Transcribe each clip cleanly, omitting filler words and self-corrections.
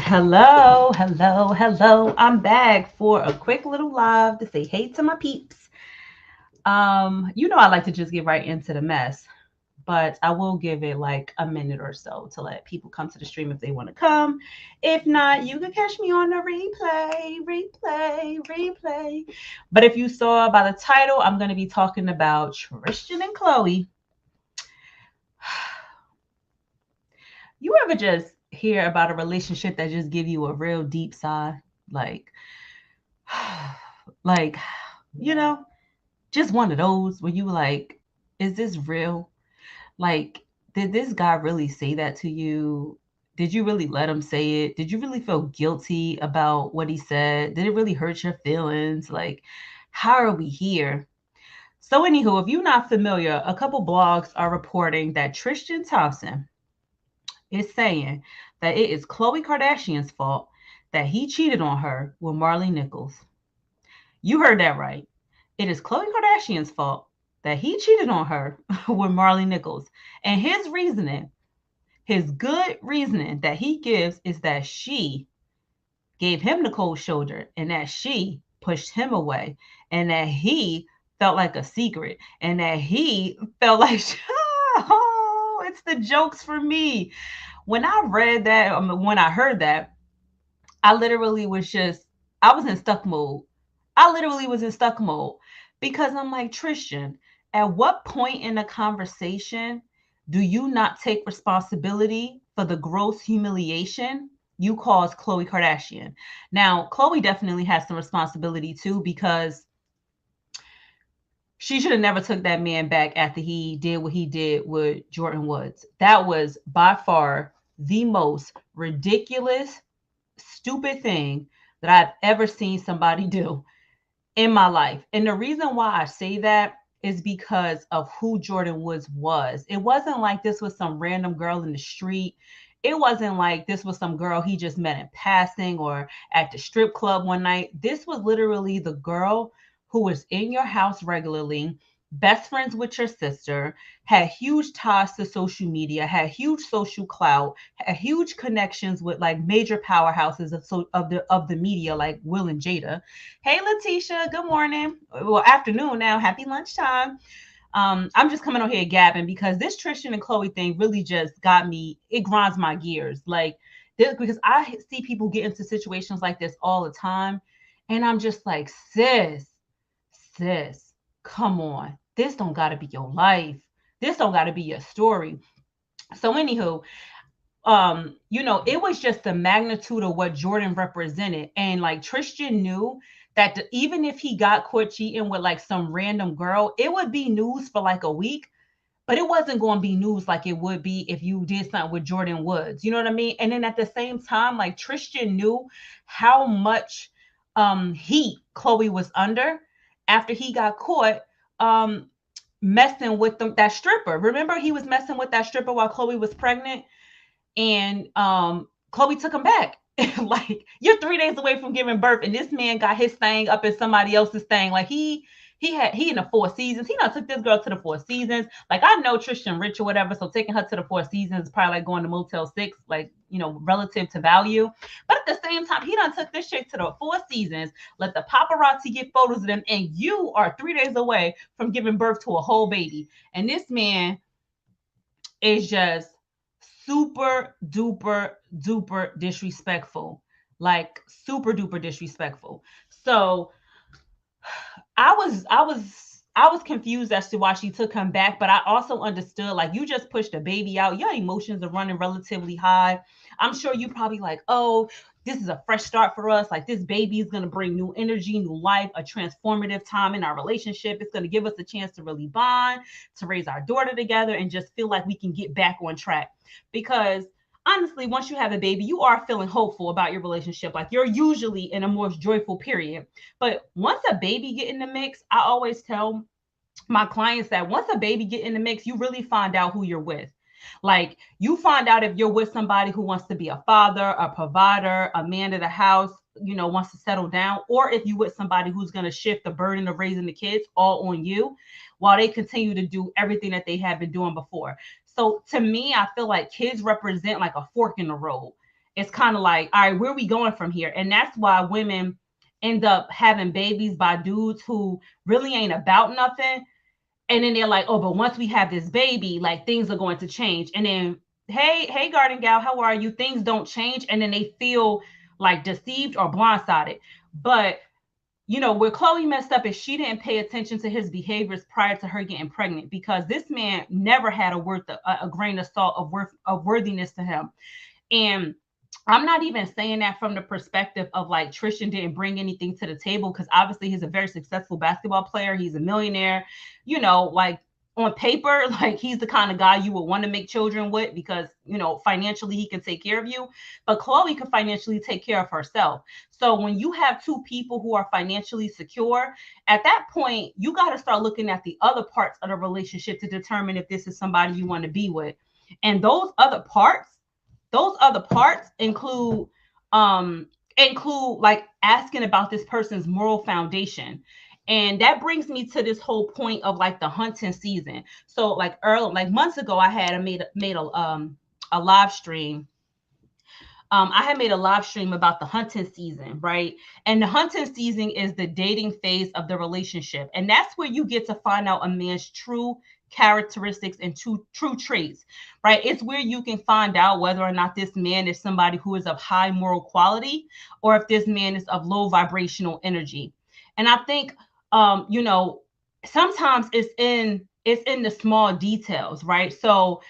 Hello, hello, hello. I'm back for a quick little live to say hey to my peeps. I like to just get right into the mess, but I will give it like a minute or so to let people come to the stream if they want to come. If not, you can catch me on the replay. But if you saw by the title, I'm going to be talking about Tristan and Khloe. You ever just hear about a relationship that just give you a real deep sigh? Like, like, you know, just one of those where you like, is this real? Like, did this guy really say that to you? Did you really let him say it? Did you really feel guilty about what he said? Did it really hurt your feelings? Like, how are we here? So, anywho, if you're not familiar, a couple blogs are reporting that Tristan Thompson is saying that it is Khloe Kardashian's fault that he cheated on her with Marley Nichols. You heard that right. It is Khloe Kardashian's fault that he cheated on her with Marley Nichols. And his reasoning, his good reasoning that he gives is that she gave him the cold shoulder and that she pushed him away and that he felt like a secret and that he felt like, oh, it's the jokes for me. When I read that, when I heard that, I literally was just, I was in stuck mode. I literally was in stuck mode because I'm like, Tristan, at what point in the conversation do you not take responsibility for the gross humiliation you caused Khloe Kardashian? Now, Khloe definitely has some responsibility too because she should have never took that man back after he did what he did with Jordan Woods. That was by far the most ridiculous, stupid thing that I've ever seen somebody do in my life. And the reason why I say that is because of who Jordan Woods was. It wasn't like this was some random girl in the street. It wasn't like this was some girl he just met in passing or at the strip club one night. This was literally the girl who was in your house regularly, best friends with your sister, had huge ties to social media, had huge social clout, had huge connections with like major powerhouses of the media like Will and Jada. Hey Letitia, good morning. Well, afternoon now. Happy lunchtime. I'm just coming on here gabbing because this Tristan and Khloe thing really just got me. It grinds my gears. Like this because I see people get into situations like this all the time, and I'm just like, sis, come on. This don't gotta be your life. This don't gotta be your story. So anywho, it was just the magnitude of what Jordan represented. And like Tristan knew that even if he got caught cheating with like some random girl, it would be news for like a week, but it wasn't going to be news like it would be if you did something with Jordan Woods. You know what I mean? And then at the same time, like Tristan knew how much heat Khloe was under after he got caught messing with that stripper. Remember, he was messing with that stripper while Khloe was pregnant, and Khloe took him back. Like, you're 3 days away from giving birth, and this man got his thing up in somebody else's thing. Like he in the Four Seasons. He done took this girl to the Four Seasons. Like, I know Tristan rich or whatever, so taking her to the Four Seasons is probably like going to Motel 6, like, relative to value. But at the same time, he done took this chick to the Four Seasons, let the paparazzi get photos of them, and you are 3 days away from giving birth to a whole baby. And this man is just super duper duper disrespectful. Like, super duper disrespectful. So I was confused as to why she took him back, but I also understood, like, you just pushed a baby out. Your emotions are running relatively high. I'm sure you probably like, oh, this is a fresh start for us. Like, this baby is going to bring new energy, new life, a transformative time in our relationship. It's going to give us a chance to really bond, to raise our daughter together, and just feel like we can get back on track. Because honestly, once you have a baby, you are feeling hopeful about your relationship. Like, you're usually in a more joyful period. But once a baby get in the mix, I always tell my clients that once a baby get in the mix, you really find out who you're with. Like, you find out if you're with somebody who wants to be a father, a provider, a man of the house, wants to settle down, or if you with somebody who's going to shift the burden of raising the kids all on you while they continue to do everything that they have been doing before. So to me, I feel like kids represent like a fork in the road. it's kind of like, all right, where are we going from here? And that's why women end up having babies by dudes who really ain't about nothing. And then they're like, oh, but once we have this baby, like things are going to change. And then, hey, Garden Gal, how are you? Things don't change. And then they feel like deceived or blindsided. But where Khloe messed up is she didn't pay attention to his behaviors prior to her getting pregnant, because this man never had a grain of salt of worthiness to him. And I'm not even saying that from the perspective of like Tristan didn't bring anything to the table, because obviously he's a very successful basketball player. He's a millionaire, like on paper, like he's the kind of guy you would want to make children with, because, financially he can take care of you. But Khloe can financially take care of herself. So when you have two people who are financially secure, at that point, you got to start looking at the other parts of the relationship to determine if this is somebody you want to be with. And those other parts include like asking about this person's moral foundation. And that brings me to this whole point of like the hunting season. So like months ago, I had made a live stream. I had made a live stream about the hunting season, right? And the hunting season is the dating phase of the relationship. And that's where you get to find out a man's true characteristics and true traits, right? It's where you can find out whether or not this man is somebody who is of high moral quality, or if this man is of low vibrational energy. And I think, sometimes it's in the small details, right? So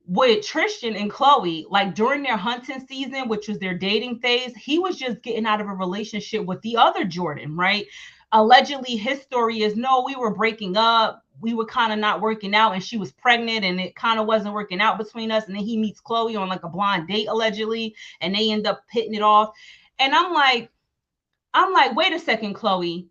with Tristan and Khloe, like during their hunting season, which was their dating phase, he was just getting out of a relationship with the other Jordan, right? Allegedly, his story is, no, we were breaking up. We were kind of not working out, and she was pregnant, and it kind of wasn't working out between us. And then he meets Khloe on like a blind date, allegedly, and they end up hitting it off. And I'm like, wait a second, Khloe,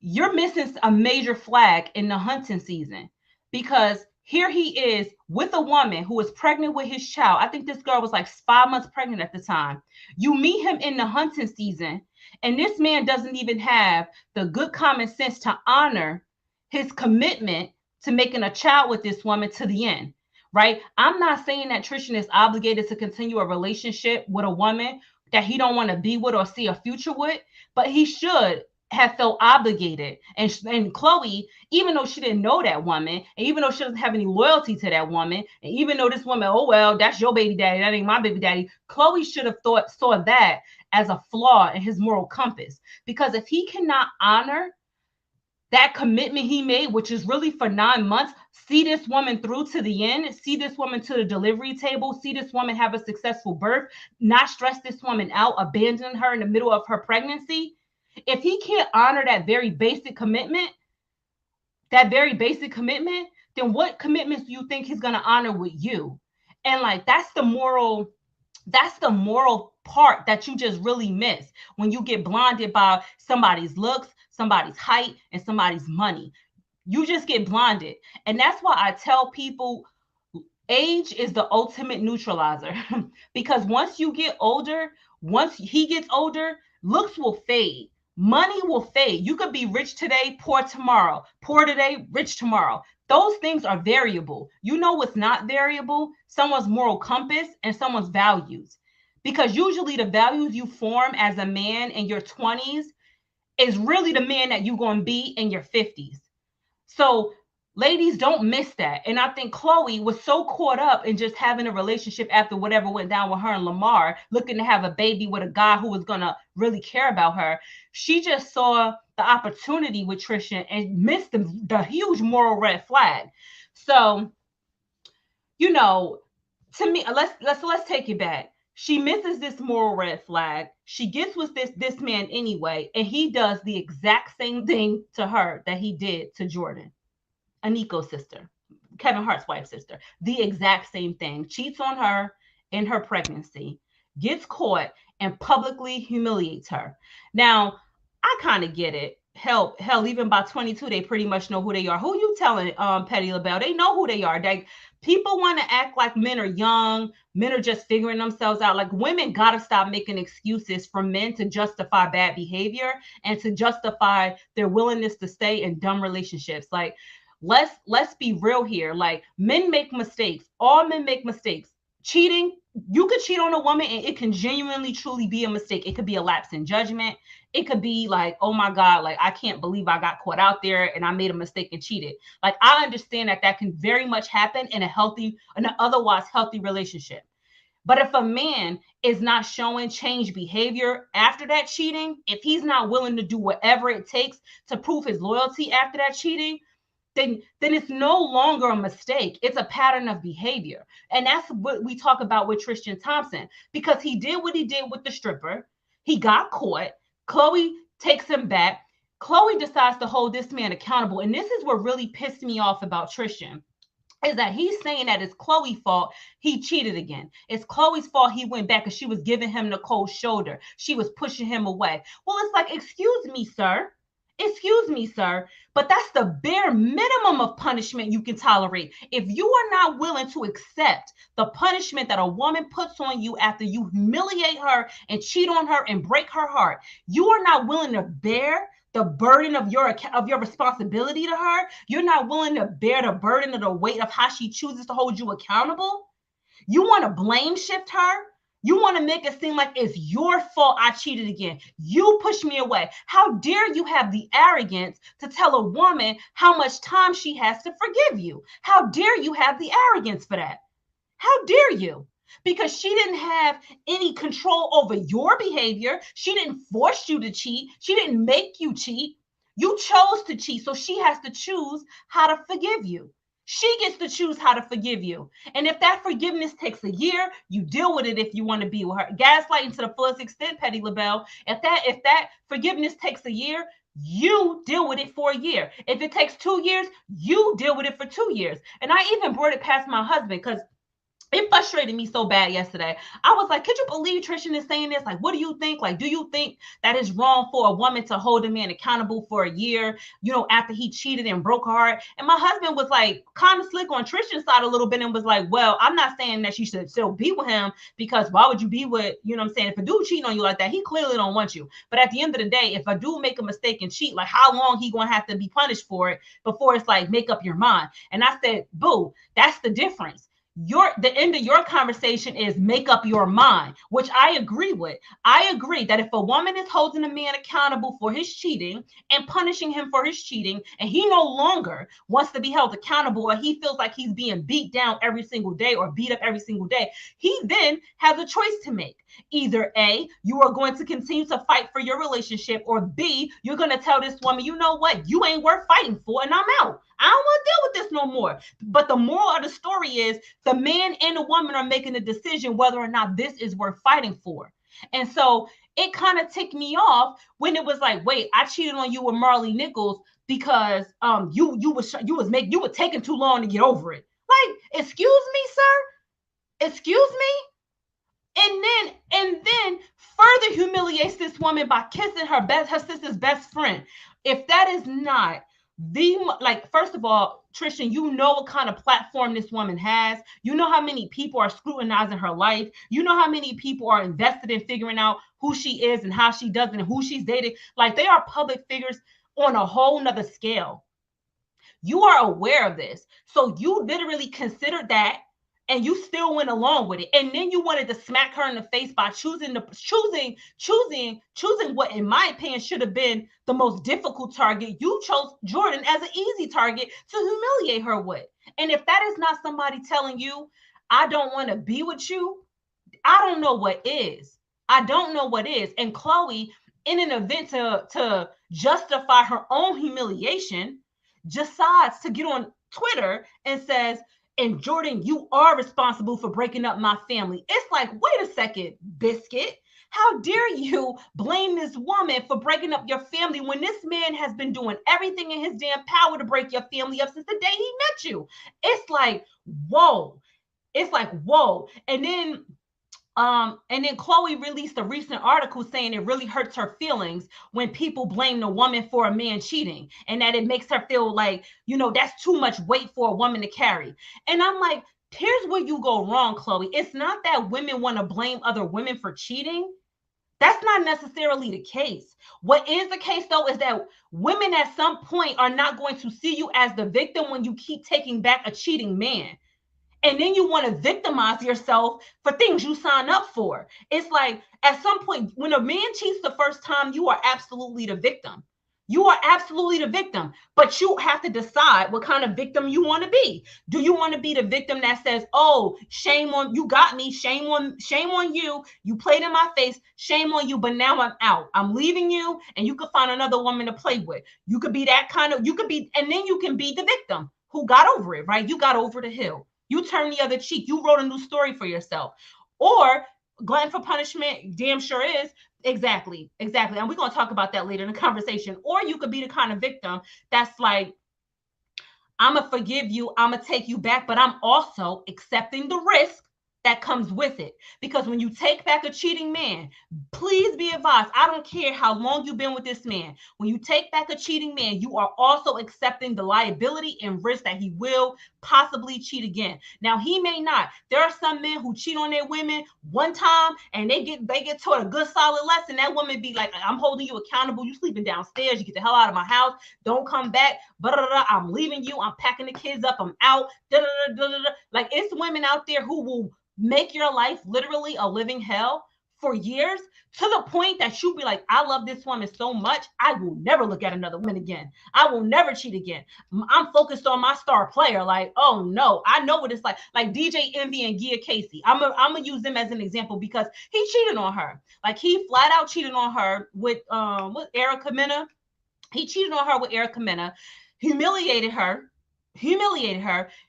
you're missing a major flag in the hunting season, because here he is with a woman who is pregnant with his child. I think this girl was like 5 months pregnant at the time. You meet him in the hunting season, and this man doesn't even have the good common sense to honor his commitment to making a child with this woman to the end, right? I'm not saying that Tristan is obligated to continue a relationship with a woman that he don't want to be with or see a future with, but he should have felt obligated. And Khloe, even though she didn't know that woman, and even though she doesn't have any loyalty to that woman, and even though this woman, oh well, that's your baby daddy, that ain't my baby daddy, Khloe should have saw that as a flaw in his moral compass. Because if he cannot honor that commitment he made, which is really for 9 months, see this woman through to the end, see this woman to the delivery table, see this woman have a successful birth, not stress this woman out, abandon her in the middle of her pregnancy. If he can't honor that very basic commitment, then what commitments do you think he's going to honor with you? And like, that's the moral part that you just really miss when you get blinded by somebody's looks, somebody's height, and somebody's money. You just get blinded. And that's why I tell people age is the ultimate neutralizer. Because once you get older, once he gets older, looks will fade. Money will fade. You could be rich today, poor tomorrow. Poor today, rich tomorrow. Those things are variable. You know what's not variable? Someone's moral compass and someone's values. Because usually the values you form as a man in your 20s is really the man that you're going to be in your 50s. So ladies, don't miss that. And I think Khloe was so caught up in just having a relationship after whatever went down with her and Lamar, looking to have a baby with a guy who was going to really care about her. She just saw the opportunity with Tristan and missed the huge moral red flag. So, to me, let's take it back. She misses this moral red flag. She gets with this man anyway, and he does the exact same thing to her that he did to Jordan, Aniko's sister, Kevin Hart's wife's sister. The exact same thing. Cheats on her in her pregnancy, gets caught, and publicly humiliates her. Now, I kind of get it. Hell, even by 22, they pretty much know who they are. Who you telling, Petty LaBelle? They know who they are. People want to act like men are young. Men are just figuring themselves out. Like, women got to stop making excuses for men to justify bad behavior and to justify their willingness to stay in dumb relationships. Like, let's be real here. Like, men make mistakes. All men make mistakes. cheating, you could cheat on a woman and it can genuinely truly be a mistake. It could be a lapse in judgment. It could be like, oh my God, like I can't believe I got caught out there and I made a mistake and cheated. Like I understand that that can very much happen in an otherwise healthy relationship. But if a man is not showing change behavior after that cheating, if he's not willing to do whatever it takes to prove his loyalty after that cheating, then it's no longer a mistake. It's a pattern of behavior. And that's what we talk about with Tristan Thompson, because he did what he did with the stripper. He got caught. Khloe takes him back. Khloe decides to hold this man accountable. And this is what really pissed me off about Tristan, is that he's saying that it's Khloe's fault he cheated again. It's Khloe's fault he went back because she was giving him the cold shoulder. She was pushing him away. Well, it's like, excuse me, sir. Excuse me, sir, but that's the bare minimum of punishment you can tolerate. If you are not willing to accept the punishment that a woman puts on you after you humiliate her and cheat on her and break her heart, you are not willing to bear the burden of your responsibility to her. You're not willing to bear the burden of the weight of how she chooses to hold you accountable. You want to blame shift her. You want to make it seem like it's your fault I cheated again. You pushed me away. How dare you have the arrogance to tell a woman how much time she has to forgive you? How dare you have the arrogance for that? How dare you? Because she didn't have any control over your behavior. She didn't force you to cheat. She didn't make you cheat. You chose to cheat, so she has to choose how to forgive you. She gets to choose how to forgive you. And if that forgiveness takes a year, you deal with it if you want to be with her. Gaslighting to the fullest extent, Petty LaBelle. If that forgiveness takes a year, you deal with it for a year. If it takes 2 years, you deal with it for 2 years. And I even brought it past my husband because it frustrated me so bad yesterday. I was like, could you believe Tristan is saying this? Like, what do you think? Like, do you think that it's wrong for a woman to hold a man accountable for a year, after he cheated and broke her heart? And my husband was like, kind of slick on Tristan's side a little bit and was like, well, I'm not saying that she should still be with him, because why would you be with, what I'm saying? If a dude cheating on you like that, he clearly don't want you. But at the end of the day, if a dude make a mistake and cheat, like how long he going to have to be punished for it before it's like, make up your mind? And I said, boo, that's the difference. The end of your conversation is make up your mind, which I agree with. I agree that if a woman is holding a man accountable for his cheating and punishing him for his cheating, and he no longer wants to be held accountable, or he feels like he's being beat down every single day or beat up every single day, he then has a choice to make. Either A, you are going to continue to fight for your relationship, or B, you're going to tell this woman, you know what, you ain't worth fighting for, and I'm out. I don't want to deal with this no more. But the moral of the story is the man and the woman are making a decision whether or not this is worth fighting for. And so it kind of ticked me off when it was like, wait, I cheated on you with Marley Nichols because you were taking too long to get over it. Like, excuse me, sir? Excuse me? And then further humiliates this woman by kissing her sister's best friend. If that is not first of all, Tristan, you know what kind of platform this woman has. You know how many people are scrutinizing her life. You know how many people are invested in figuring out who she is and how she does it and who she's dating. Like, they are public figures on a whole nother scale. You are aware of this. So you literally considered that, and you still went along with it. And then you wanted to smack her in the face by choosing what, in my opinion, should have been the most difficult target. You chose Jordan as an easy target to humiliate her with. And if that is not somebody telling you, I don't want to be with you, I don't know what is. I don't know what is. And Khloe, in an event to justify her own humiliation, decides to get on Twitter and says, and Jordan, you are responsible for breaking up my family. It's like, wait a second, Biscuit. How dare you blame this woman for breaking up your family when this man has been doing everything in his damn power to break your family up since the day he met you? It's like, whoa. It's like, whoa. And then Khloe released a recent article saying it really hurts her feelings when people blame the woman for a man cheating, and that it makes her feel like, that's too much weight for a woman to carry. And I'm like, here's where you go wrong, Khloe. It's not that women want to blame other women for cheating. That's not necessarily the case. What is the case, though, is that women at some point are not going to see you as the victim when you keep taking back a cheating man. And then you want to victimize yourself for things you sign up for. It's like at some point, when a man cheats the first time, you are absolutely the victim. You are absolutely the victim, but you have to decide what kind of victim you want to be. Do you want to be the victim that says, "Oh, shame on you, got me, shame on you. You played in my face, shame on you, but now I'm out. I'm leaving you and you could find another woman to play with." You could be that kind of, you could be, and then you can be the victim who got over it, right? You got over the hill. You turned the other cheek. You wrote a new story for yourself. Or glutton for punishment, damn sure is. Exactly. And we're going to talk about that later in the conversation. Or you could be the kind of victim that's like, I'm going to forgive you. I'm going to take you back, but I'm also accepting the risk that comes with it. Because when you take back a cheating man, please be advised, I don't care how long you've been with this man. When you take back a cheating man, you are also accepting the liability and risk that he will possibly cheat again. Now, he may not. There are some men who cheat on their women one time and they get taught a good solid lesson. That woman be like, I'm holding you accountable. You sleeping downstairs. You get the hell out of my house. Don't come back. I'm leaving you. I'm packing the kids up. I'm out. Like, it's women out there who will make your life literally a living hell for years, to the point that you be like, I love this woman so much, I will never look at another woman again. I will never cheat again. I'm focused on my star player. Like, oh no, I know what it's like. Like DJ Envy and Gia Casey. I'm gonna use them as an example because he cheated on her. Like, he flat out cheated on her with Erica Mena. He cheated on her with Erica Mena, humiliated her.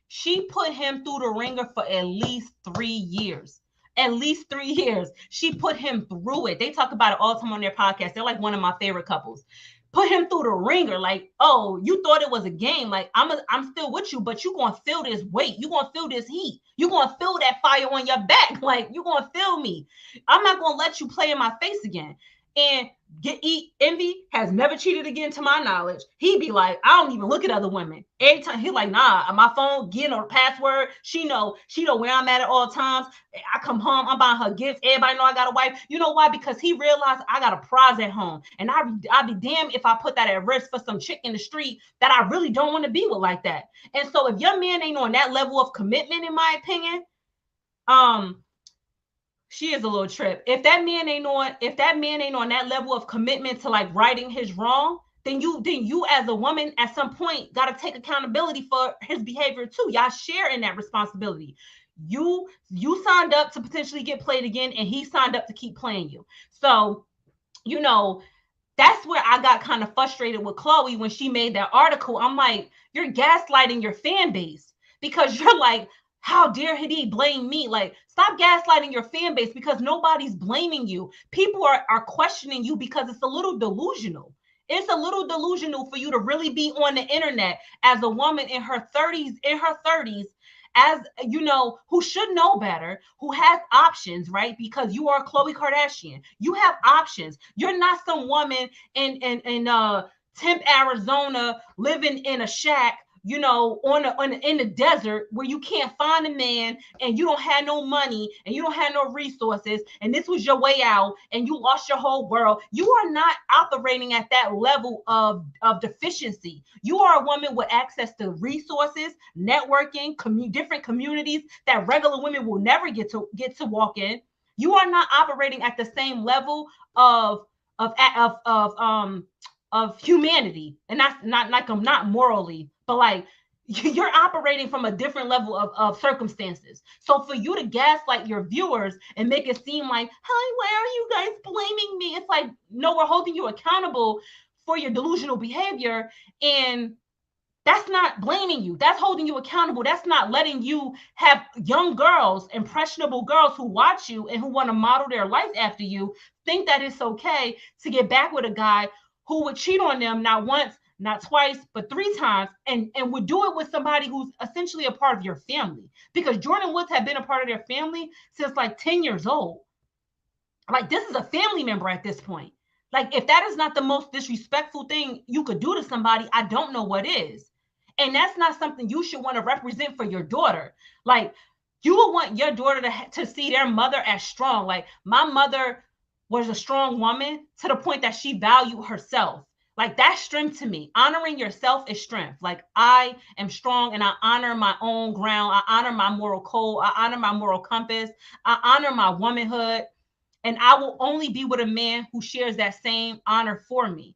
She put him through the ringer for at least 3 years. At least 3 years. She put him through it. They talk about it all the time on their podcast. They're like one of my favorite couples. Put him through the ringer. Like, oh, you thought it was a game. Like, I'm still with you, but you're going to feel this weight. You're going to feel this heat. You're going to feel that fire on your back. Like, you're going to feel me. I'm not going to let you play in my face again. And Envy has never cheated again, to my knowledge. He'd be like, I don't even look at other women. Every time he's like, nah, my phone, getting her password. She know where I'm at all times. I come home, I'm buying her gifts. Everybody know I got a wife. You know why? Because he realized I got a prize at home. And I'd be damned if I put that at risk for some chick in the street that I really don't want to be with like that. And so if your man ain't on that level of commitment, in my opinion, she is a little trip. If that man ain't on that level of commitment to like righting his wrong, then you as a woman at some point got to take accountability for his behavior too. Y'all share in that responsibility. You signed up to potentially get played again, and he signed up to keep playing you. So, that's where I got kind of frustrated with Khloe when she made that article. I'm like, you're gaslighting your fan base, because you're like, how dare he blame me? Like, stop gaslighting your fan base, because nobody's blaming you. People are questioning you because it's a little delusional. It's a little delusional for you to really be on the internet as a woman in her 30s, as who should know better, who has options, right? Because you are Khloe Kardashian. You have options. You're not some woman in Temp, Arizona, living in a shack, in the desert, where you can't find a man, and you don't have no money, and you don't have no resources, and this was your way out, and you lost your whole world. You are not operating at that level of deficiency. You are a woman with access to resources, networking, different communities that regular women will never get to walk in. You are not operating at the same level of humanity, and that's not like I'm not morally, but like you're operating from a different level of circumstances. So for you to gaslight your viewers and make it seem like, hi, why are you guys blaming me? It's like, no, we're holding you accountable for your delusional behavior, and that's not blaming you. That's holding you accountable. That's not letting you have young girls, impressionable girls who watch you and who want to model their life after you, think that it's okay to get back with a guy who would cheat on them not once, not twice, but 3 times, and would do it with somebody who's essentially a part of your family. Because Jordan Woods had been a part of their family since like 10 years old. Like, this is a family member at this point. Like, if that is not the most disrespectful thing you could do to somebody, I don't know what is. And that's not something you should want to represent for your daughter. Like, you would want your daughter to see their mother as strong. Like, my mother was a strong woman to the point that she valued herself. Like, that's strength to me. Honoring yourself is strength. Like, I am strong and I honor my own ground. I honor my moral code. I honor my moral compass. I honor my womanhood. And I will only be with a man who shares that same honor for me,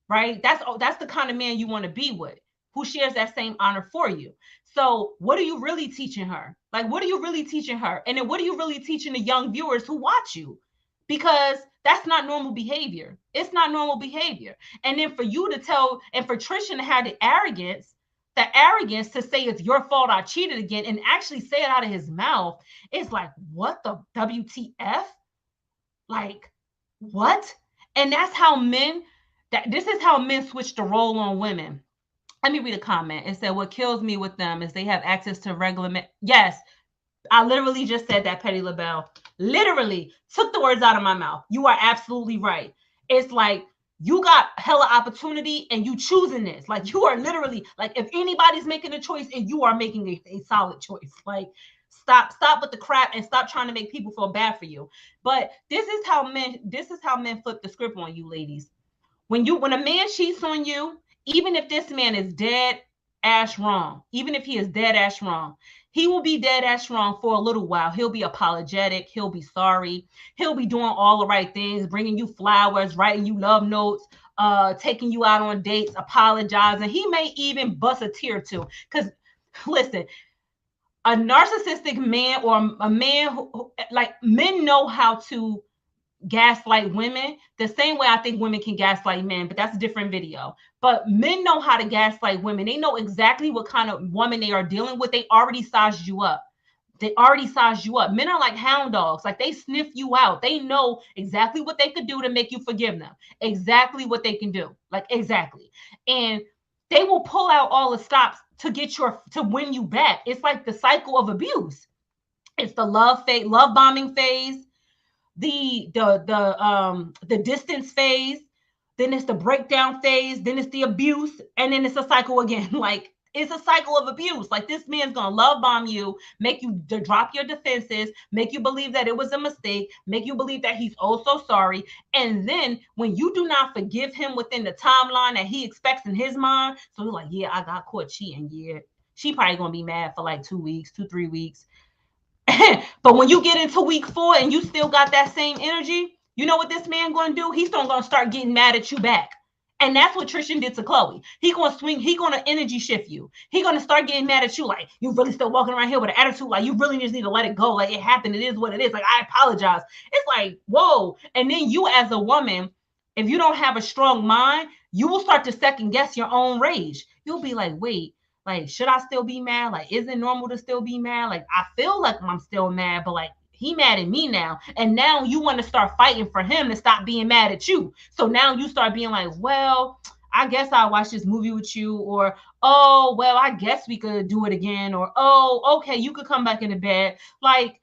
right? That's the kind of man you want to be with, who shares that same honor for you. So what are you really teaching her? Like, what are you really teaching her? And then what are you really teaching the young viewers who watch you? Because that's not normal behavior. It's not normal behavior. And then for you to tell, and for Tristan to have the arrogance to say it's your fault I cheated again, and actually say it out of his mouth, it's like, what the WTF? Like, what? And that's how men, this is how men switch the role on women. Let me read a comment. It said, what kills me with them is they have access to regular men. Yes, I literally just said that, Petty LaBelle. Literally took the words out of my mouth. You are absolutely right. It's like, you got hella opportunity and you choosing this. Like, you are literally, like, if anybody's making a choice, and you are making a solid choice. Like, stop with the crap and stop trying to make people feel bad for you. But this is how men flip the script on you, ladies. When a man cheats on you, even if this man is dead ass wrong, even if he is dead ass wrong, he will be dead ass wrong for a little while. He'll be apologetic. He'll be sorry. He'll be doing all the right things, bringing you flowers, writing you love notes, taking you out on dates, apologizing. He may even bust a tear too. Because listen, a narcissistic man, or a man who, like, men know how to gaslight women the same way I think women can gaslight men, but that's a different video. But men know how to gaslight women. They know exactly what kind of woman they are dealing with. They already sized you up. They already sized you up. Men are like hound dogs. Like, they sniff you out. They know exactly what they could do to make you forgive them. Exactly what they can do. Like, exactly. And they will pull out all the stops to win you back. It's like the cycle of abuse. It's the love bombing phase, the distance phase, then it's the breakdown phase, then it's the abuse, and then it's a cycle again. Like, it's a cycle of abuse. Like, this man's gonna love bomb you, make you drop your defenses, make you believe that it was a mistake, make you believe that he's oh so sorry. And then when you do not forgive him within the timeline that he expects in his mind, so you're like, yeah, I got caught cheating. Yeah, she probably gonna be mad for like 3 weeks. But when you get into week 4 and you still got that same energy, you know what this man gonna do? He's still gonna start getting mad at you back. And that's what Tristan did to Khloe. He gonna swing, he gonna energy shift you. He gonna start getting mad at you, like, you really still walking around here with an attitude, like, you really just need to let it go. Like, it happened, it is what it is. Like, I apologize. It's like, whoa. And then you, as a woman, if you don't have a strong mind, you will start to second guess your own rage. You'll be like, wait, like, should I still be mad? Like, is it normal to still be mad? Like, I feel like I'm still mad, but like, he mad at me now. And now you want to start fighting for him to stop being mad at you. So now you start being like, well, I guess I'll watch this movie with you. Or, oh, well, I guess we could do it again. Or, oh, okay, you could come back into bed. Like,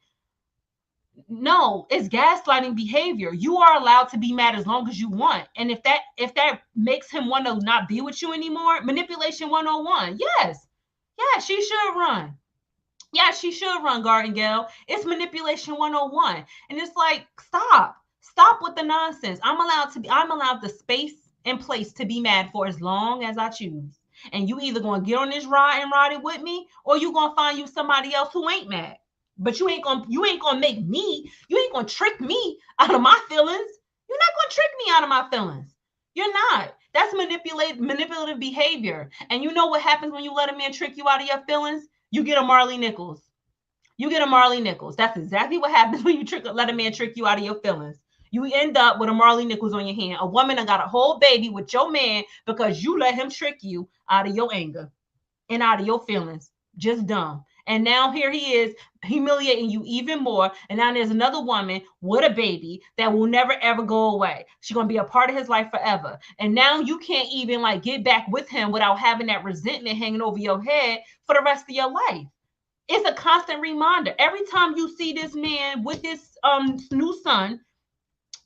no, it's gaslighting behavior. You are allowed to be mad as long as you want. And if that makes him want to not be with you anymore, manipulation 101. Yes. Yeah, she should run. Yeah, she should run, Garden Gale. It's manipulation 101. And it's like, stop. Stop with the nonsense. I'm allowed the space and place to be mad for as long as I choose. And you either gonna get on this ride and ride it with me, or you gonna find you somebody else who ain't mad. But you ain't gonna make me, you ain't gonna trick me out of my feelings. You're not gonna trick me out of my feelings. You're not. That's manipulative behavior. And you know what happens when you let a man trick you out of your feelings? You get a Marley Nichols. You get a Marley Nichols. That's exactly what happens when you let a man trick you out of your feelings. You end up with a Marley Nichols on your hand. A woman that got a whole baby with your man because you let him trick you out of your anger and out of your feelings. Just dumb. And now here he is humiliating you even more. And now there's another woman with a baby that will never, ever go away. She's going to be a part of his life forever. And now you can't even like get back with him without having that resentment hanging over your head for the rest of your life. It's a constant reminder. Every time you see this man with this new son,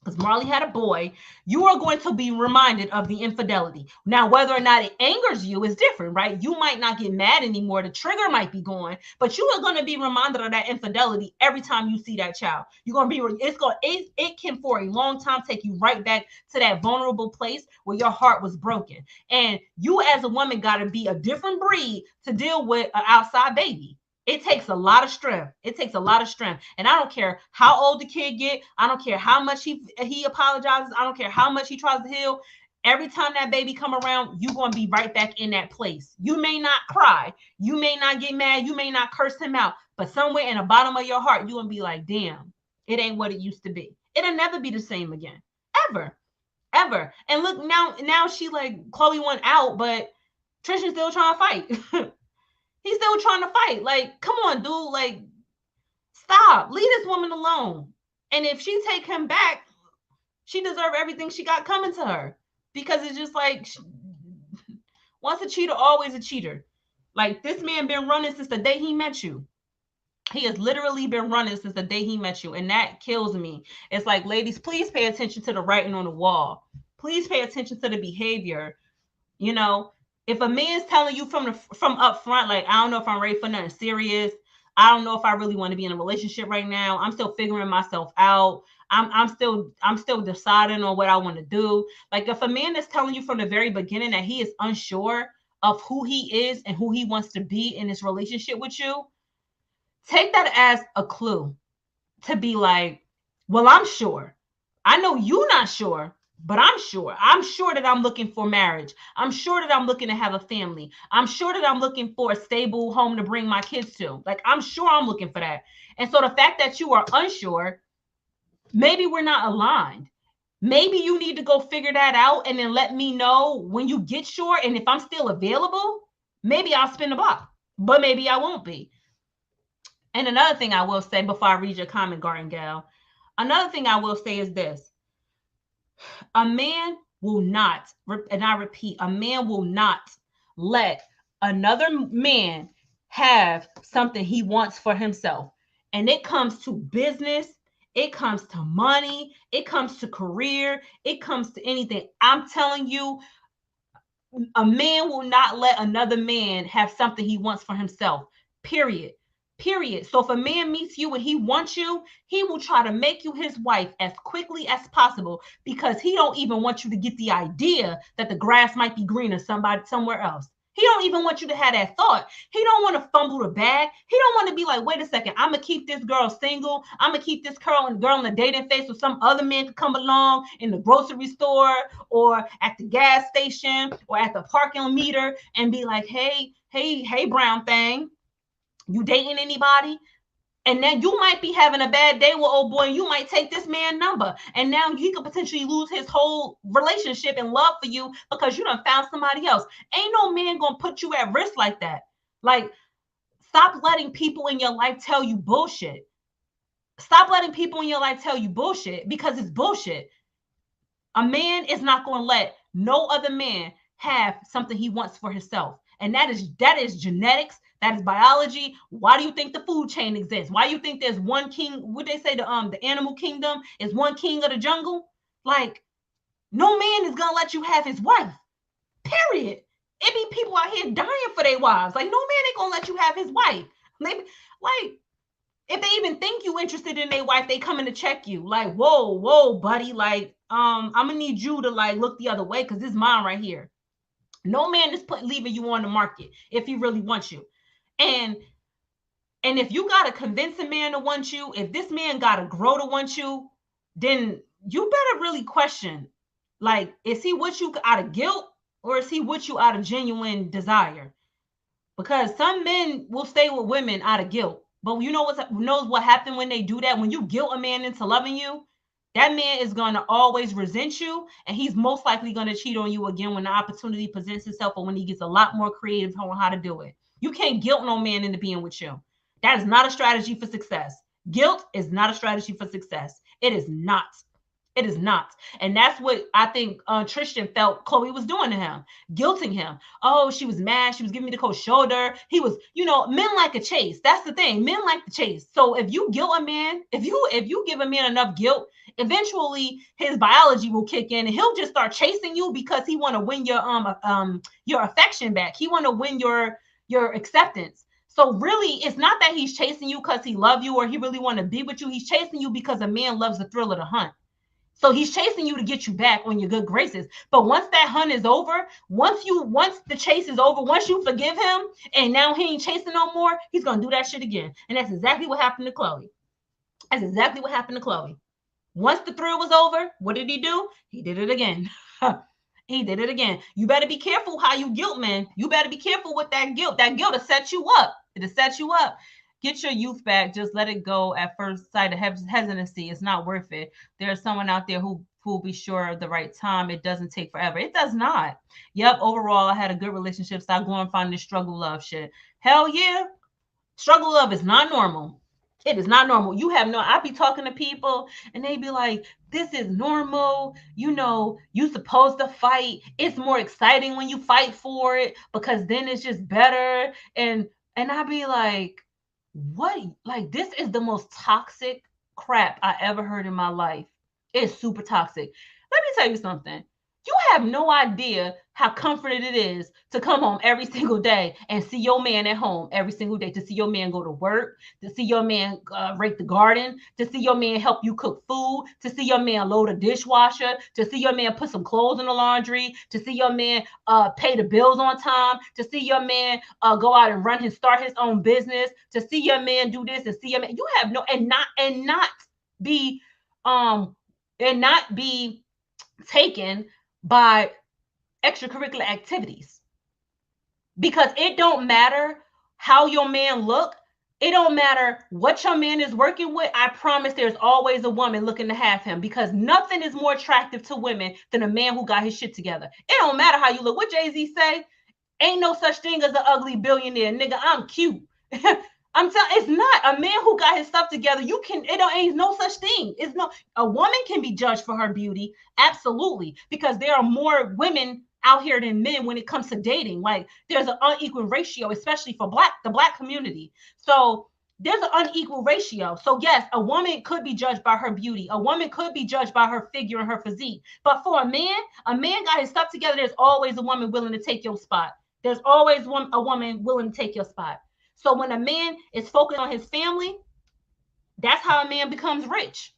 because Marley had a boy, you are going to be reminded of the infidelity. Now, whether or not it angers you is different, right? You might not get mad anymore. The trigger might be gone, but you are going to be reminded of that infidelity every time you see that child. You're going to be, it can for a long time take you right back to that vulnerable place where your heart was broken. And you as a woman got to be a different breed to deal with an outside baby. It takes a lot of strength. It takes a lot of strength. And I don't care how old the kid get. I don't care how much he apologizes. I don't care how much he tries to heal. Every time that baby come around, you're going to be right back in that place. You may not cry. You may not get mad. You may not curse him out. But somewhere in the bottom of your heart, you're going to be like, damn, it ain't what it used to be. It'll never be the same again. Ever. Ever. And look, now she like, Khloe went out, but Tristan's still trying to fight. He's still trying to fight. Like, come on, dude. Like, stop. Leave this woman alone. And if she take him back, she deserves everything she got coming to her. Because it's just like, once a cheater, always a cheater. Like, this man been running since the day he met you. He has literally been running since the day he met you. And that kills me. It's like, ladies, please pay attention to the writing on the wall. Please pay attention to the behavior. You know, if a man's telling you from up front, like, I don't know if I'm ready for nothing serious. I don't know if I really want to be in a relationship right now. I'm still figuring myself out. I'm still deciding on what I want to do. Like, if a man is telling you from the very beginning that he is unsure of who he is and who he wants to be in this relationship with you, take that as a clue to be like, well, I'm sure. I know you're not sure, but I'm sure. I'm sure that I'm looking for marriage. I'm sure that I'm looking to have a family. I'm sure that I'm looking for a stable home to bring my kids to. Like, I'm sure I'm looking for that. And so the fact that you are unsure, maybe we're not aligned. Maybe you need to go figure that out and then let me know when you get sure. And if I'm still available, maybe I'll spin the block, but maybe I won't be. And another thing I will say before I read your comment, Garden Gal, another thing I will say is this. A man will not, and I repeat, a man will not let another man have something he wants for himself. And it comes to business, it comes to money, it comes to career, it comes to anything. I'm telling you, a man will not let another man have something he wants for himself. Period. Period. So if a man meets you and he wants you, he will try to make you his wife as quickly as possible because he don't even want you to get the idea that the grass might be greener somewhere else. He don't even want you to have that thought. He don't want to fumble the bag. He don't want to be like, wait a second, I'm going to keep this girl single. I'm going to keep this girl in the dating phase so some other man could come along in the grocery store or at the gas station or at the parking meter and be like, hey, brown thing, you dating anybody? And then you might be having a bad day with old boy and you might take this man's number. And now he could potentially lose his whole relationship and love for you because you done found somebody else. Ain't no man gonna put you at risk like that. Like, stop letting people in your life tell you bullshit. Stop letting people in your life tell you bullshit because it's bullshit. A man is not gonna let no other man have something he wants for himself. And that is genetics. That is biology. Why do you think the food chain exists? Why do you think there's one king? Would they say the animal kingdom is one king of the jungle? Like, no man is gonna let you have his wife. Period. It be people out here dying for their wives. Like, no man ain't gonna let you have his wife. Maybe, like, if they even think you interested in their wife, they coming to check you. Like, whoa, buddy. Like, I'm gonna need you to like look the other way because this is mine right here. No man is leaving you on the market if he really wants you. And if you got to convince a man to want you, if this man got to grow to want you, then you better really question, like, is he with you out of guilt or is he with you out of genuine desire? Because some men will stay with women out of guilt. But you know what happened when they do that? When you guilt a man into loving you, that man is going to always resent you, and he's most likely going to cheat on you again when the opportunity presents itself or when he gets a lot more creative on how to do it. You can't guilt no man into being with you. That is not a strategy for success. Guilt is not a strategy for success. It is not. It is not. And that's what I think Tristan felt Khloe was doing to him, guilting him. Oh, she was mad. She was giving me the cold shoulder. He was, men like a chase. That's the thing. Men like the chase. So if you guilt a man, if you give a man enough guilt, eventually his biology will kick in and he'll just start chasing you because he want to win your affection back. He want to win your acceptance. So really, it's not that he's chasing you because he loves you or he really want to be with you. He's chasing you because a man loves the thrill of the hunt. So he's chasing you to get you back on your good graces. But once that hunt is over, once the chase is over, once you forgive him and now he ain't chasing no more, he's gonna do that shit again. And that's exactly what happened to Khloe. That's exactly what happened to Khloe. Once the thrill was over, what did he do? He did it again. He did it again. You better be careful how you guilt, man. You better be careful with that guilt. That guilt will set you up. It'll set you up. Get your youth back. Just let it go at first sight of hesitancy. It's not worth it. There's someone out there who will be sure of the right time. It doesn't take forever. It does not. Yep. Overall, I had a good relationship. Stop going and finding this struggle love shit. Hell yeah. Struggle love is not normal. It is not normal. I be talking to people and they be like, this is normal. You supposed to fight. It's more exciting when you fight for it because then it's just better. And I be like, what? Like, this is the most toxic crap I ever heard in my life. It's super toxic. Let me tell you something. You have no idea how comforted it is to come home every single day and see your man at home every single day, to see your man go to work, to see your man rake the garden, to see your man help you cook food, to see your man load a dishwasher, to see your man put some clothes in the laundry, to see your man pay the bills on time, to see your man go out and start his own business, to see your man do this and see your man. You have no, and not be taken by extracurricular activities, because it don't matter how your man look. It don't matter what your man is working with. I promise there's always a woman looking to have him, because nothing is more attractive to women than a man who got his shit together. It don't matter how you look. What Jay-Z say? Ain't no such thing as an ugly billionaire, nigga. I'm cute. I'm telling, it's not a man who got his stuff together. Ain't no such thing. A woman can be judged for her beauty, absolutely, because there are more women out here than men when it comes to dating. Like, there's an unequal ratio, especially for the black community. So there's an unequal ratio. So yes, a woman could be judged by her beauty. A woman could be judged by her figure and her physique. But for a man got his stuff together. There's always a woman willing to take your spot. There's always a woman willing to take your spot. So when a man is focused on his family, that's how a man becomes rich.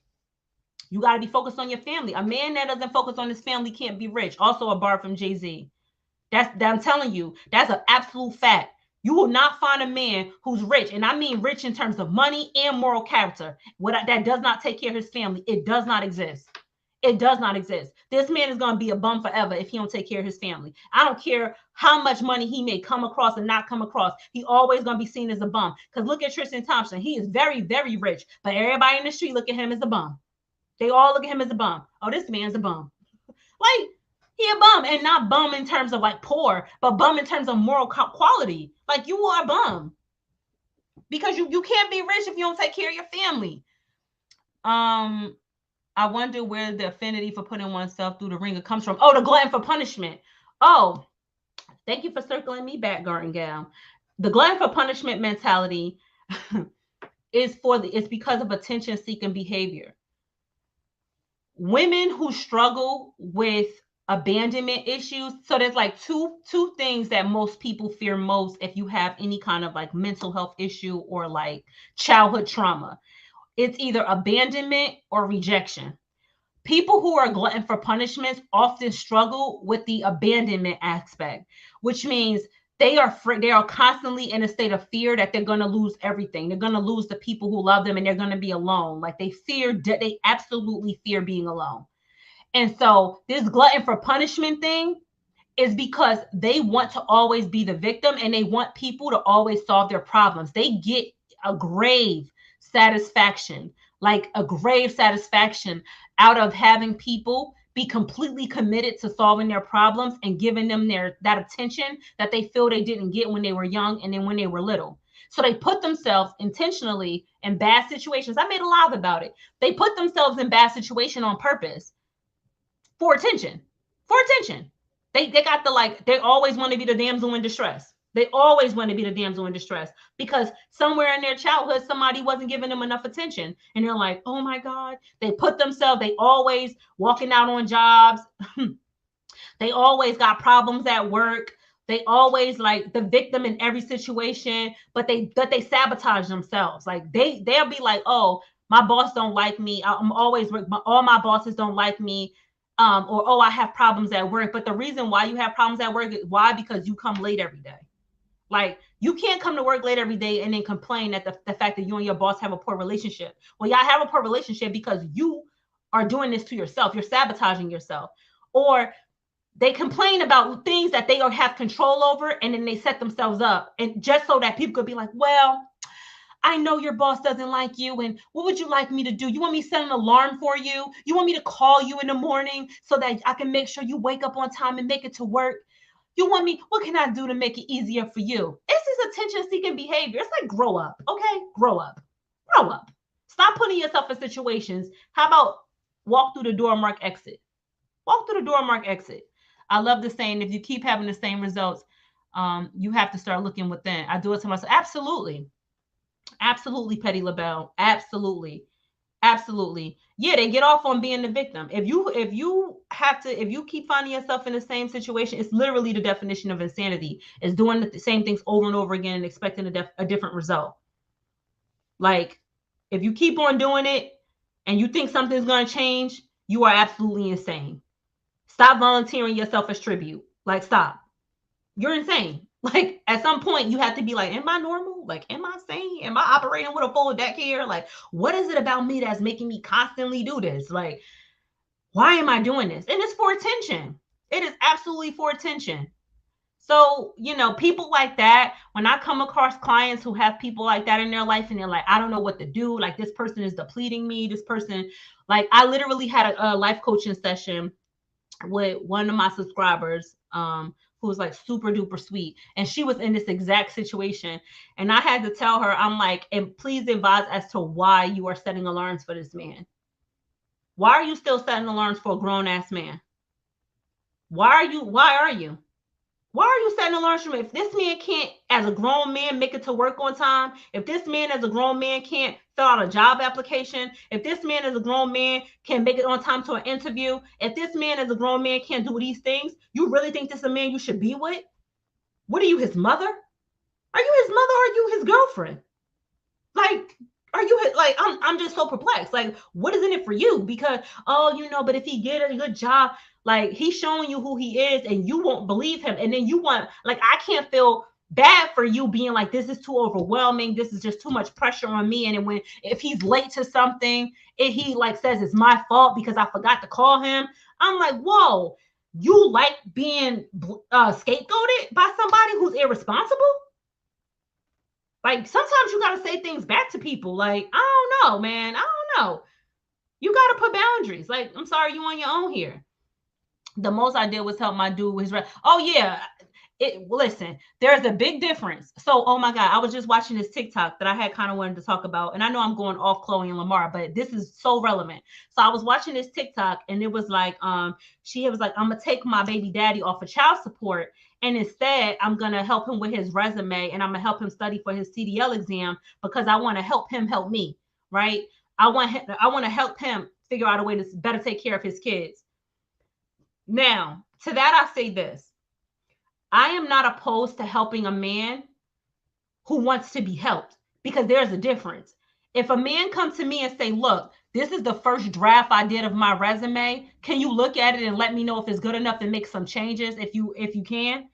You got to be focused on your family. A man that doesn't focus on his family can't be rich. Also a bar from Jay-Z. I'm telling you, that's an absolute fact. You will not find a man who's rich, and I mean rich in terms of money and moral character, that does not take care of his family. It does not exist. It does not exist. This man is going to be a bum forever if he don't take care of his family. I don't care how much money he may come across and not come across. He always going to be seen as a bum. Because look at Tristan Thompson. He is very, very rich. But everybody in the street look at him as a bum. They all look at him as a bum. Oh, this man's a bum. Like, he a bum. And not bum in terms of like poor, but bum in terms of moral quality. Like, you are a bum. Because you can't be rich if you don't take care of your family. I wonder where the affinity for putting oneself through the ringer comes from. Oh, the glutton for punishment. Oh, thank you for circling me back, Garden Gal. The glutton for punishment mentality is because of attention-seeking behavior. Women who struggle with abandonment issues. So there's like two things that most people fear most if you have any kind of like mental health issue or like childhood trauma. It's either abandonment or rejection. People who are glutton for punishments often struggle with the abandonment aspect, which means they are constantly in a state of fear that they're going to lose everything. They're going to lose the people who love them and they're going to be alone. Like, they absolutely fear being alone. And so this glutton for punishment thing is because they want to always be the victim and they want people to always solve their problems. They get a grave satisfaction out of having people be completely committed to solving their problems and giving them that attention that they feel they didn't get when they were young and then when they were little. So they put themselves intentionally in bad situations. I made a live about it. They put themselves in bad situation on purpose for attention. For attention. They got the like, they always want to be the damsel in distress. They always want to be the damsel in distress because somewhere in their childhood, somebody wasn't giving them enough attention. And they're like, oh my God. They put themselves, they always walking out on jobs. They always got problems at work. They always like the victim in every situation, but they sabotage themselves. Like they'll be like, oh, my boss don't like me. I'm always all my bosses don't like me. Or oh, I have problems at work. But the reason why you have problems at work is why? Because you come late every day. Like you can't come to work late every day and then complain at the fact that you and your boss have a poor relationship. Well, y'all have a poor relationship because you are doing this to yourself. You're sabotaging yourself. Or they complain about things that they don't have control over, and then they set themselves up, and just so that people could be like, well, I know your boss doesn't like you, and what would you like me to do? You want me to set an alarm for you? You want me to call you in the morning so that I can make sure you wake up on time and make it to work? You want me, what can I do to make it easier for you? This is attention-seeking behavior. It's like, grow up, okay? Grow up. Grow up. Stop putting yourself in situations. How about walk through the door, mark exit? Walk through the door, mark exit. I love the saying, if you keep having the same results, you have to start looking within. I do it to myself. Absolutely. Absolutely, Petty LaBelle. Absolutely. Absolutely. Yeah, they get off on being the victim. If you keep finding yourself in the same situation, it's literally the definition of insanity. Is doing the same things over and over again and expecting a different result. Like, if you keep on doing it and you think something's going to change, you are absolutely insane. Stop volunteering yourself as tribute. Like, stop. You're insane. Like, at some point, you have to be like, am I normal? Like, am I sane? Am I operating with a full deck here? Like, what is it about me that's making me constantly do this? Like, why am I doing this? And it's for attention. It is absolutely for attention. So, people like that, when I come across clients who have people like that in their life and they're like, I don't know what to do. Like, this person is depleting me. This person, like, I literally had a life coaching session with one of my subscribers, who was like super duper sweet, and she was in this exact situation, and I had to tell her, I'm like, and please advise as to why you are setting alarms for this man. Why are you still setting alarms for a grown-ass man? Why are you setting alarms for me? If this man can't, as a grown man, make it to work on time, if this man as a grown man can't fill out a job application, if this man as a grown man can make it on time to an interview, if this man as a grown man can't do these things, you really think this is a man you should be with? What are you, his mother? Are you his mother or are you his girlfriend? Like, are you like, I'm just so perplexed. Like, what is in it for you? Because, but if he get a good job, like, he's showing you who he is and you won't believe him. And then you want, like, I can't feel bad for you being like, this is too overwhelming. This is just too much pressure on me. And then if he's late to something, he like says it's my fault because I forgot to call him. I'm like, whoa, you like being scapegoated by somebody who's irresponsible? Like, sometimes you got to say things back to people. Like, I don't know, man. I don't know. You got to put boundaries. Like, I'm sorry, you on your own here. The most I did was help my dude with his oh yeah. Listen, there's a big difference. So, oh my God, I was just watching this TikTok that I had kind of wanted to talk about. And I know I'm going off Khloe and Lamar, but this is so relevant. So I was watching this TikTok and it was like, she was like, I'm gonna take my baby daddy off of child support. And instead, I'm going to help him with his resume and I'm going to help him study for his CDL exam because I want to help him help me, right? I want to help him figure out a way to better take care of his kids. Now, to that, I say this. I am not opposed to helping a man who wants to be helped because there's a difference. If a man comes to me and say, look, this is the first draft I did of my resume. Can you look at it and let me know if it's good enough to make some changes if you can?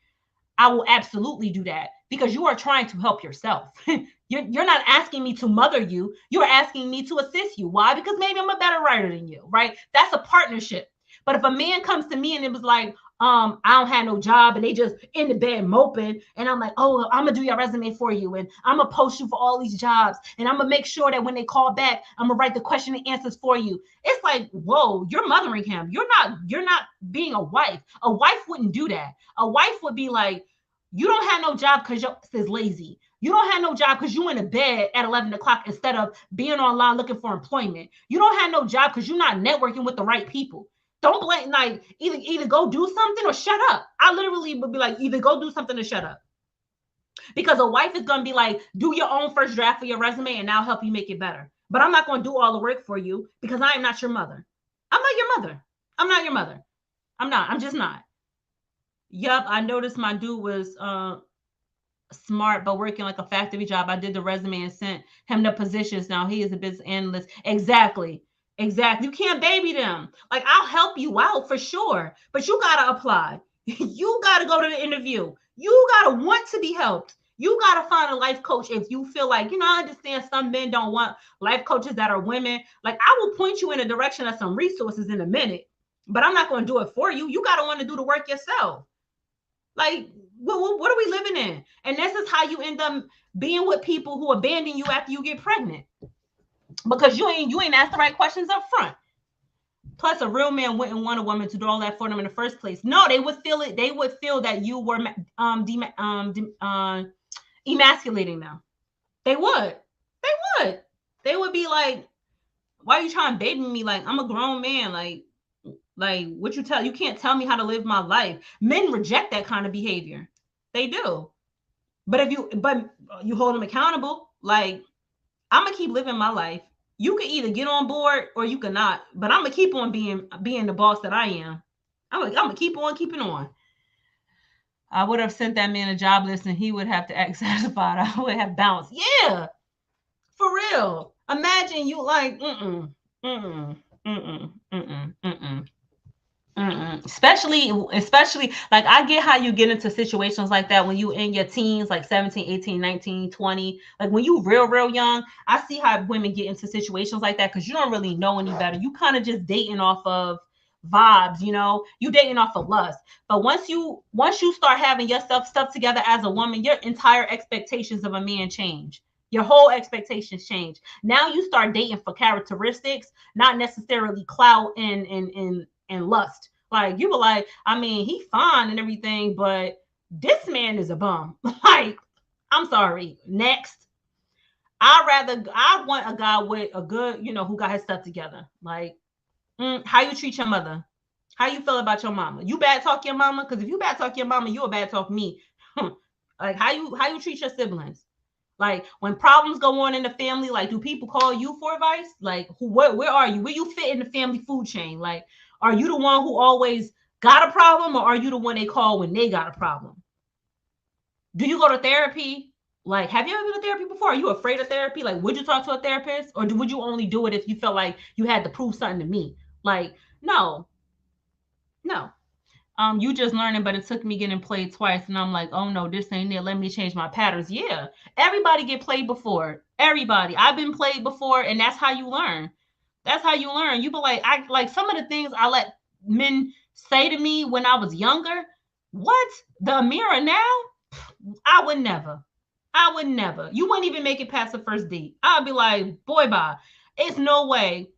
I will absolutely do that because you are trying to help yourself. You're not asking me to mother you. You're asking me to assist you. Why? Because maybe I'm a better writer than you, right? That's a partnership. But if a man comes to me and it was like, I don't have no job and they just in the bed moping and I'm like, oh, I'm gonna do your resume for you and I'm gonna post you for all these jobs and I'm gonna make sure that when they call back, I'm gonna write the question and answers for you. It's like, whoa, you're mothering him. You're not being a wife. A wife wouldn't do that. A wife would be like, you don't have no job because your ass is lazy. You don't have no job because you in a bed at 11 o'clock instead of being online looking for employment. You don't have no job because you're not networking with the right people. Don't blame, like, either go do something or shut up. I literally would be like, either go do something or shut up. Because a wife is going to be like, do your own first draft for your resume and I'll help you make it better. But I'm not going to do all the work for you because I am not your mother. I'm not your mother. I'm not your mother. I'm not. I'm just not. Yup, I noticed my dude was smart but working like a factory job. I did the resume and sent him the positions. Now he is a business analyst. Exactly. Exactly. You can't baby them. Like, I'll help you out for sure, but you got to apply. You got to go to the interview. You got to want to be helped. You got to find a life coach if you feel like, I understand some men don't want life coaches that are women. Like, I will point you in a direction of some resources in a minute, but I'm not going to do it for you. You got to want to do the work yourself. Like, what are we living in? And this is how you end up being with people who abandon you after you get pregnant, because you ain't asked the right questions up front. Plus, a real man wouldn't want a woman to do all that for them in the first place. No, they would feel it. They would feel that you were emasculating them. They would. They would. They would be like, "Why are you trying to baby me? Like, I'm a grown man. Like what you can't tell me how to live my life." Men reject that kind of behavior. They do. But you hold them accountable. Like, I'm gonna keep living my life. You can either get on board or you cannot. But I'm gonna keep on being the boss that I am. I'm gonna keep on keeping on. I would have sent that man a job list and he would have to act satisfied. I would have bounced. Yeah, for real. Imagine you like, mm-mm, mm-mm, mm-mm, mm-mm, mm-mm. Mm-mm. Especially like, I get how you get into situations like that when you in your teens, like 17, 18, 19, 20. Like, when you real young, I see how women get into situations like that because you don't really know any better. You kind of just dating off of vibes, you dating off of lust. But once you start having your stuff together as a woman, your entire expectations of a man change. Your whole expectations change. Now you start dating for characteristics, not necessarily clout and lust. Like, you were like, I mean, he fine and everything, but this man is a bum. Like, I'm sorry. Next. I want a guy with a good, who got his stuff together. Like, how you treat your mother? How you feel about your mama? You bad talk your mama? Because if you bad talk your mama, you a bad talk me. Like, how you treat your siblings? Like, when problems go on in the family, like, do people call you for advice? Like, where are you? Where you fit in the family food chain? Like, are you the one who always got a problem, or are you the one they call when they got a problem? Do you go to therapy? Like, have you ever been to therapy before? Are you afraid of therapy? Like, would you talk to a therapist, or would you only do it if you felt like you had to prove something to me? Like, no. You just learning, but it took me getting played twice, and I'm like, oh no, this ain't it. Let me change my patterns. Yeah, everybody get played before. Everybody. I've been played before, and that's how you learn. That's how you learn. You be like, I like some of the things I let men say to me when I was younger. What? The Amira now? I would never. I would never. You wouldn't even make it past the first date. I'd be like, boy, bye. It's no way.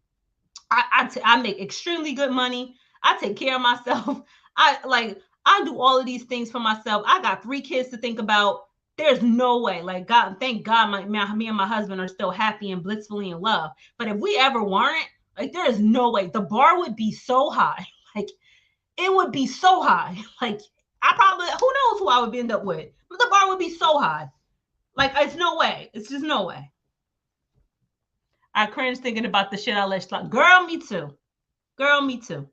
I make extremely good money. I take care of myself. I do all of these things for myself. I got 3 kids to think about. There's no way. Like, God, thank God, me and my husband are still happy and blissfully in love. But if we ever weren't, like, there is no way. The bar would be so high. Like, it would be so high. Like, I probably, who knows who I would end up with. But the bar would be so high. Like, it's no way. It's just no way. I cringe thinking about the shit I let slide. Girl, me too. Girl, me too.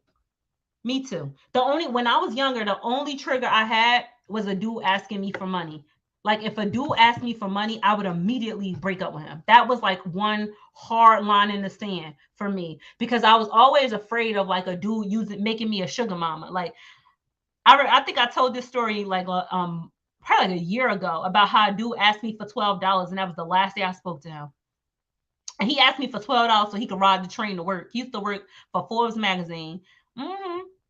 Me too. When I was younger, the only trigger I had was a dude asking me for money. Like, if a dude asked me for money, I would immediately break up with him. That was like one hard line in the sand for me, because I was always afraid of like a dude making me a sugar mama. Like, I think I told this story like probably like a year ago about how a dude asked me for $12, and that was the last day I spoke to him. And he asked me for $12 so he could ride the train to work. He used to work for Forbes magazine.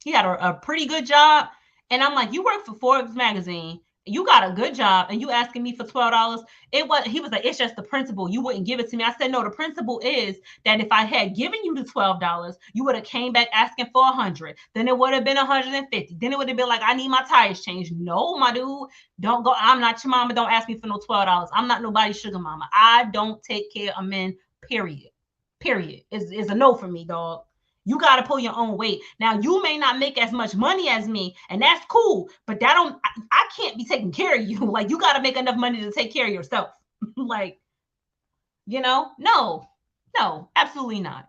He had a pretty good job. And I'm like, you work for Forbes magazine you got a good job and you asking me for $12. He was like, it's just the principle. You wouldn't give it to me. I said, no, the principle is that if I had given you the $12, you would have came back asking for 100. Then it would have been 150. Then it would have been like, I need my tires changed. No, my dude, don't go. I'm not your mama. Don't ask me for no $12. I'm not nobody's sugar mama. I don't take care of men, period. Period. Is a no for me, dog. You got to pull your own weight. Now, you may not make as much money as me, and that's cool, but that don't, I can't be taking care of you. Like, you got to make enough money to take care of yourself. Like, no, absolutely not.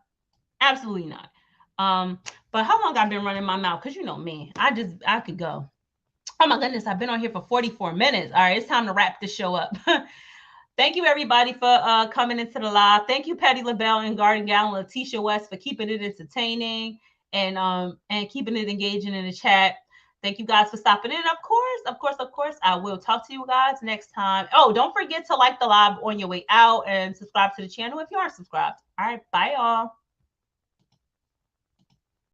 Absolutely not. But how long I've been running my mouth? Because you know me, I could go. Oh my goodness, I've been on here for 44 minutes. All right, it's time to wrap this show up. Thank you, everybody, for coming into the live. Thank you, Patty LaBelle and Garden Gal and Letitia West, for keeping it entertaining and keeping it engaging in the chat. Thank you guys for stopping in. Of course, I will talk to you guys next time. Oh, don't forget to like the live on your way out and subscribe to the channel if you aren't subscribed. All right, bye, y'all.